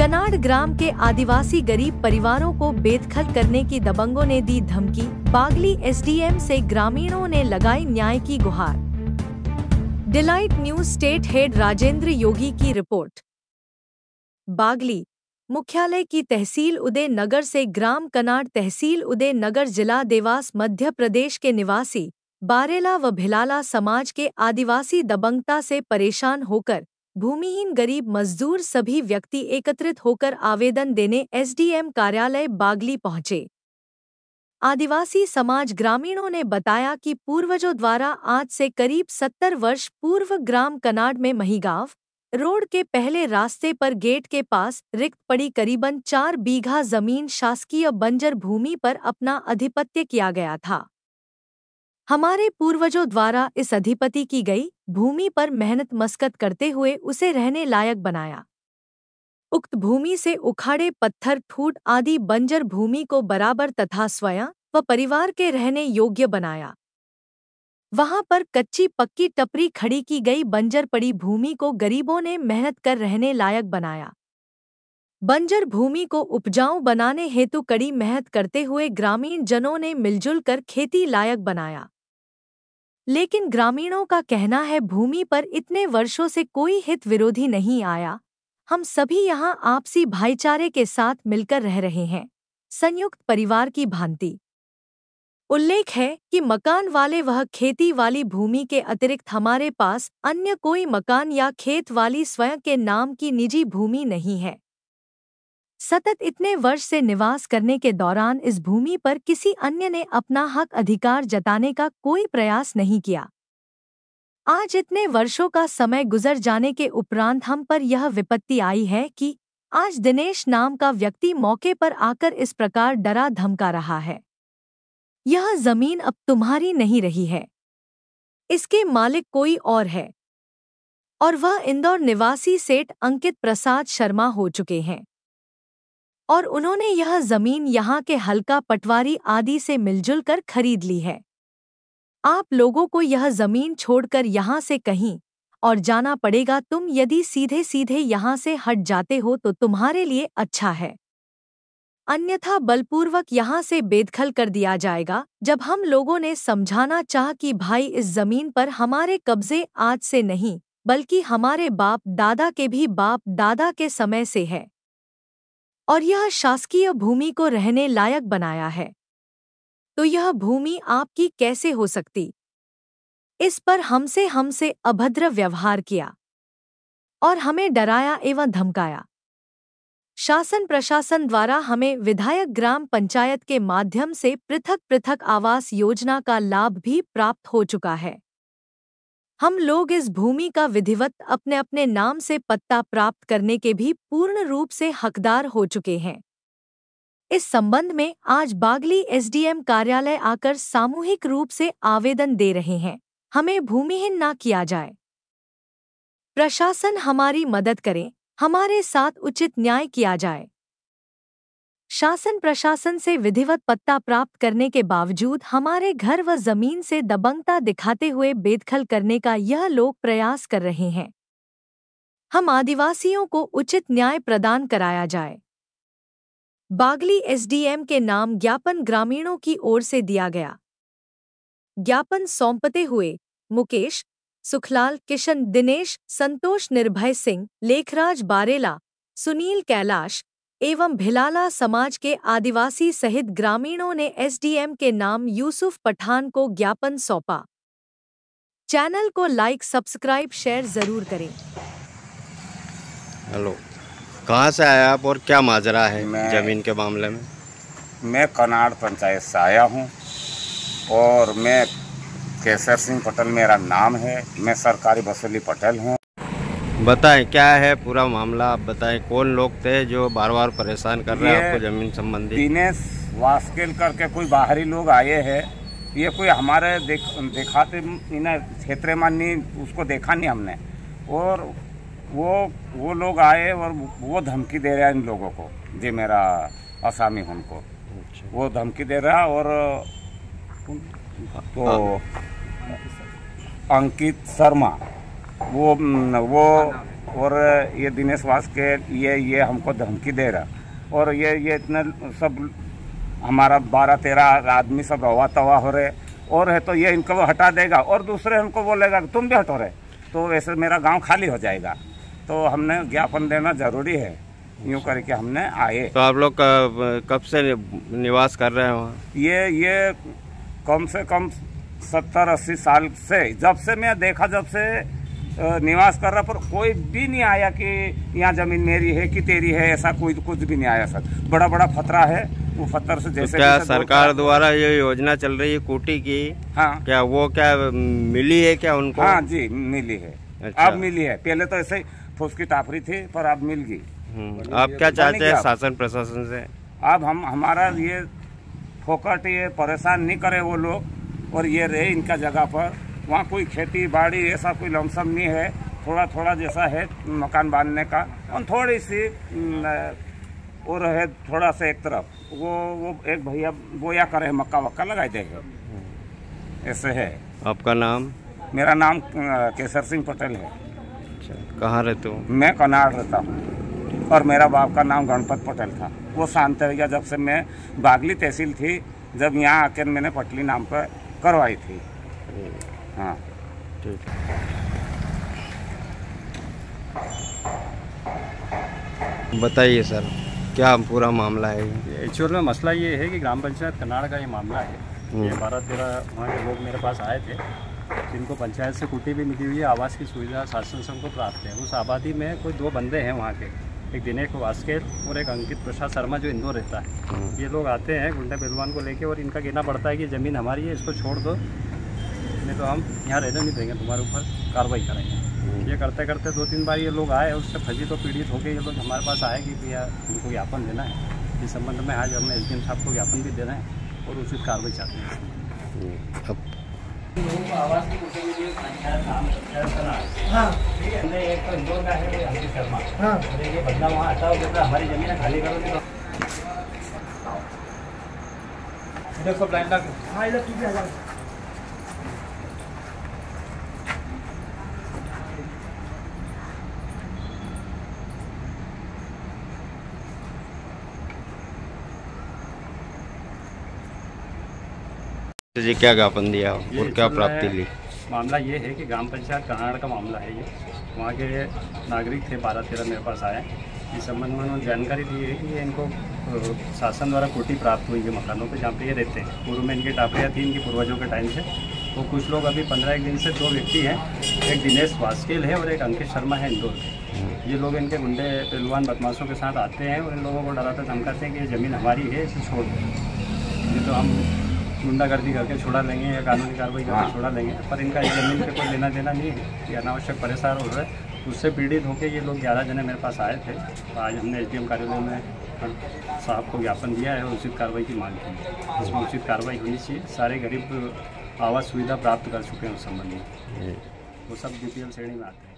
कनाड़ ग्राम के आदिवासी गरीब परिवारों को बेदखल करने की दबंगों ने दी धमकी। बागली एसडीएम से ग्रामीणों ने लगाई न्याय की गुहार। Delight news state head Rajendra Yogi की रिपोर्ट। बागली मुख्यालय की तहसील उदय नगर से ग्राम कनाड़ तहसील उदय नगर जिला देवास मध्य प्रदेश के निवासी बारेला व भिलाला समाज के आदिवासी दबंगता से परेशान होकर भूमिहीन गरीब मजदूर सभी व्यक्ति एकत्रित होकर आवेदन देने एसडीएम कार्यालय बागली पहुंचे। आदिवासी समाज ग्रामीणों ने बताया कि पूर्वजों द्वारा आज से करीब 70 वर्ष पूर्व ग्राम कनाड़ में महिगांव रोड के पहले रास्ते पर गेट के पास रिक्त पड़ी करीबन 4 बीघा जमीन शासकीय बंजर भूमि पर अपना अधिपत्य किया गया था। हमारे पूर्वजों द्वारा इस अधिपति की गई भूमि पर मेहनत मशक्कत करते हुए उसे रहने लायक बनाया। उक्त भूमि से उखाड़े पत्थर ठूठ आदि बंजर भूमि को बराबर तथा स्वयं व परिवार के रहने योग्य बनाया। वहां पर कच्ची पक्की टपरी खड़ी की गई बंजर पड़ी भूमि को गरीबों ने मेहनत कर रहने लायक बनाया। बंजर भूमि को उपजाऊ बनाने हेतु कड़ी मेहनत करते हुए ग्रामीण जनों ने मिलजुल कर खेती लायक बनाया। लेकिन ग्रामीणों का कहना है भूमि पर इतने वर्षों से कोई हित विरोधी नहीं आया। हम सभी यहाँ आपसी भाईचारे के साथ मिलकर रह रहे हैं, संयुक्त परिवार की भांति। उल्लेख है कि मकान वाले वह खेती वाली भूमि के अतिरिक्त हमारे पास अन्य कोई मकान या खेत वाली स्वयं के नाम की निजी भूमि नहीं है। सतत इतने वर्ष से निवास करने के दौरान इस भूमि पर किसी अन्य ने अपना हक अधिकार जताने का कोई प्रयास नहीं किया। आज इतने वर्षों का समय गुजर जाने के उपरांत हम पर यह विपत्ति आई है कि आज दिनेश नाम का व्यक्ति मौके पर आकर इस प्रकार डरा धमका रहा है। यह जमीन अब तुम्हारी नहीं रही है, इसके मालिक कोई और है और वह इंदौर निवासी सेठ अंकित प्रसाद शर्मा हो चुके हैं और उन्होंने यह जमीन यहाँ के हल्का पटवारी आदि से मिलजुल कर खरीद ली है। आप लोगों को यह जमीन छोड़कर यहाँ से कहीं और जाना पड़ेगा। तुम यदि सीधे सीधे यहाँ से हट जाते हो तो तुम्हारे लिए अच्छा है, अन्यथा बलपूर्वक यहाँ से बेदखल कर दिया जाएगा। जब हम लोगों ने समझाना चाहा कि भाई इस जमीन पर हमारे कब्जे आज से नहीं बल्कि हमारे बाप दादा के भी बाप दादा के समय से है और यह शासकीय भूमि को रहने लायक बनाया है, तो यह भूमि आपकी कैसे हो सकती। इस पर हमसे अभद्र व्यवहार किया और हमें डराया एवं धमकाया। शासन प्रशासन द्वारा हमें विधायक ग्राम पंचायत के माध्यम से पृथक पृथक आवास योजना का लाभ भी प्राप्त हो चुका है। हम लोग इस भूमि का विधिवत अपने अपने नाम से पट्टा प्राप्त करने के भी पूर्ण रूप से हकदार हो चुके हैं। इस संबंध में आज बागली एसडीएम कार्यालय आकर सामूहिक रूप से आवेदन दे रहे हैं, हमें भूमिहीन ना किया जाए। प्रशासन हमारी मदद करे, हमारे साथ उचित न्याय किया जाए। शासन प्रशासन से विधिवत पट्टा प्राप्त करने के बावजूद हमारे घर व जमीन से दबंगता दिखाते हुए बेदखल करने का यह लोग प्रयास कर रहे हैं। हम आदिवासियों को उचित न्याय प्रदान कराया जाए। बागली एसडीएम के नाम ज्ञापन ग्रामीणों की ओर से दिया गया। ज्ञापन सौंपते हुए मुकेश, सुखलाल, किशन, दिनेश, संतोष, निर्भय सिंह, लेखराज बारेला, सुनील कैलाश एवं भिलाला समाज के आदिवासी सहित ग्रामीणों ने एसडीएम के नाम यूसुफ पठान को ज्ञापन सौंपा। चैनल को लाइक, सब्सक्राइब, शेयर जरूर करें। हेलो, कहाँ से आया आप और क्या माजरा है जमीन के मामले में? मैं कनाड़ पंचायत से आया हूँ और मैं केसर सिंह पटेल मेरा नाम है। मैं सरकारी वसूली पटेल हूँ। बताएं क्या है पूरा मामला, आप बताएं। कौन लोग थे जो बार बार परेशान कर रहे हैं आपको जमीन संबंधी? दिनेश वास्केल करके कोई बाहरी लोग आए हैं। ये कोई हमारे दिखाते क्षेत्र में नहीं, उसको देखा नहीं हमने। और वो लोग आए और वो धमकी दे रहा है इन लोगों को, जी मेरा आसामी उनको वो धमकी दे रहा। और तो अंकित शर्मा वो और ये दिनेश वास्केल ये हमको धमकी दे रहा और ये इतने सब हमारा 12-13 आदमी सब रवा तवा हो रहे और है तो ये इनको वो हटा देगा और दूसरे उनको बोलेगा कि तुम भी हटो रहे, तो वैसे मेरा गांव खाली हो जाएगा। तो हमने ज्ञापन देना जरूरी है, यूँ करके हमने आए। तो आप लोग कब से निवास कर रहे हैं वहाँ? ये कम से कम 70-80 साल से, जब से मैं देखा, जब से निवास कर रहा, पर कोई भी नहीं आया कि यहाँ जमीन मेरी है कि तेरी है, ऐसा कुछ भी नहीं आया सर। बड़ा बड़ा खतरा है, वो पत्थर से जैसे। तो क्या सरकार द्वारा ये योजना चल रही है कुटी की? हाँ, क्या वो क्या मिली है क्या उनको? हाँ जी मिली है। अच्छा। अब मिली है, पहले तो ऐसे ही फूसकी टापरी थी पर अब मिल गई। आप क्या चाहते हैं शासन प्रशासन से? अब हमारा ये फोकट ये परेशान नहीं करे वो लोग, और ये रहे इनका जगह पर, वहाँ कोई खेती बाड़ी ऐसा कोई लमसम नहीं है, थोड़ा थोड़ा जैसा है मकान बांधने का, और थोड़ी सी और है थोड़ा सा एक तरफ वो एक भैया बोया करे मक्का वक्का लगाई देगा, ऐसे है। आपका नाम? मेरा नाम केसर सिंह पटेल है। अच्छा, कहाँ रहते हो? मैं कनाड़ रहता हूँ और मेरा बाप का नाम गणपत पटेल था। वो शांत भैया जब से मैं बागली तहसील थी, जब यहाँ आकर मैंने पटली नाम पर करवाई थी। हाँ ठीक। बताइए सर, क्या पूरा मामला है? एक्चुअल में मसला ये है कि ग्राम पंचायत कनाड़ का ये मामला है। ये 12-13 वहाँ के लोग मेरे पास आए थे, जिनको पंचायत से कुटी भी मिली हुई है, आवास की सुविधा शासन से उनको प्राप्त है। उस आबादी में कोई 2 बंदे हैं वहाँ के, एक दिनेश वास्केल और एक अंकित प्रसाद शर्मा जो इंदौर रहता है। ये लोग आते हैं गुंडा पहलवान को लेके और इनका कहना पड़ता है कि ज़मीन हमारी है, इसको छोड़ दो, नहीं तो हम यहाँ रहने नहीं देंगे, तुम्हारे ऊपर कार्रवाई करेंगे। ये करते करते 2-3 बार ये लोग आए, उससे फजी तो पीड़ित हो गए। ये लोग हमारे पास आए कि भैया उनको ज्ञापन देना है, इस संबंध में आज हमने SDM साहब को ज्ञापन भी देना है और उचित कार्रवाई चाहते हैं। अब आवास की कुटी मिली है, पंचायत नाम हाँ, ठीक है। एक तो इंदौर का है अंकित शर्मा, हाँ, ये बदला वहाँ आता हो, हमारी जमीन खाली करो। देखो लाइन लग, हाँ इधर ठीक है। जी क्या ज्ञापन दिया और क्या प्राप्ति ली? मामला ये है कि ग्राम पंचायत कनाड़ का मामला है। ये वहाँ के नागरिक थे 12-13 मेरे पास आए, इस संबंध में उन्होंने जानकारी दी है कि ये इनको शासन द्वारा कोटी प्राप्त हुई है मकानों पे जहाँ पे ये रहते हैं। पूर्व में इनकी टापरियाँ थी इनकी पूर्वजों के टाइम से। तो कुछ लोग अभी 15 दिन से 2 व्यक्ति हैं, एक दिनेश वास्केल है और एक अंकित शर्मा है इंदौर के। ये लोग इनके गुंडे पहलवान बदमाशों के साथ आते हैं और इन लोगों को डराते धमकाते हैं कि ये ज़मीन हमारी है, इसे छोड़ दो, ये तो हम गुंडागर्दी करके छोड़ा लेंगे या कानूनी कार्रवाई करके छोड़ा लेंगे। पर इनका इस ज़मीन पे कोई लेना देना नहीं है, ये अनावश्यक परेशान हो रहे हैं। उससे पीड़ित होकर ये लोग 11 जने मेरे पास आए थे। तो आज हमने SDM कार्यालय में साहब को ज्ञापन दिया है और उचित कार्रवाई की मांग की है। इसमें उचित कार्रवाई होनी चाहिए। सारे गरीब आवास सुविधा प्राप्त कर चुके हैं उस संबंध में, वो सब BPL श्रेणी में आते हैं।